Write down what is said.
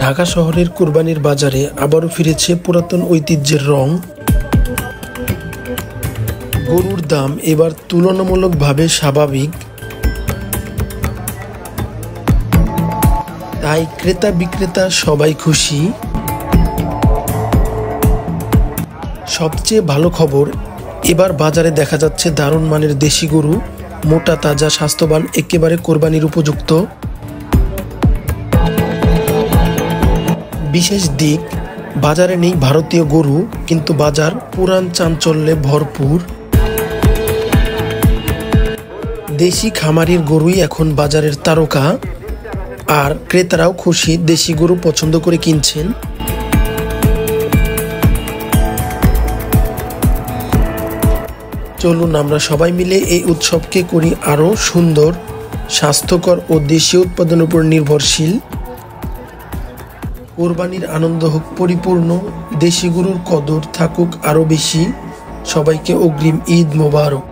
ঢাকা শহরের কোরবানির বাজারে আবারও ফিরেছে পুরাতন ঐতিহ্যের রং। গরুর দাম এবার তুলনামূলকভাবে স্বাভাবিক, তাই ক্রেতা বিক্রেতা সবাই খুশি। সবচেয়ে ভালো খবর, এবার বাজারে দেখা যাচ্ছে দারুণ মানের দেশি গরু, মোটা তাজা স্বাস্থ্যবান, একেবারে কোরবানির উপযুক্ত। বিশেষ দিক, বাজারে নেই ভারতীয় গরু, কিন্তু বাজার পুরান চাঞ্চল্যে ভরপুর। দেশি খামারির গরুই এখন বাজারের তারকা, আর ক্রেতারাও খুশি, দেশি গরু পছন্দ করে কিনছেন। চলুন আমরা সবাই মিলে এই উৎসবকে করি আরও সুন্দর, স্বাস্থ্যকর ও দেশীয় উৎপাদনের উপর নির্ভরশীল। কোরবানির আনন্দ হোক পরিপূর্ণ, দেশি গরুর কদর থাকুক আরও বেশি। সবাইকে অগ্রিম ঈদ মোবারক।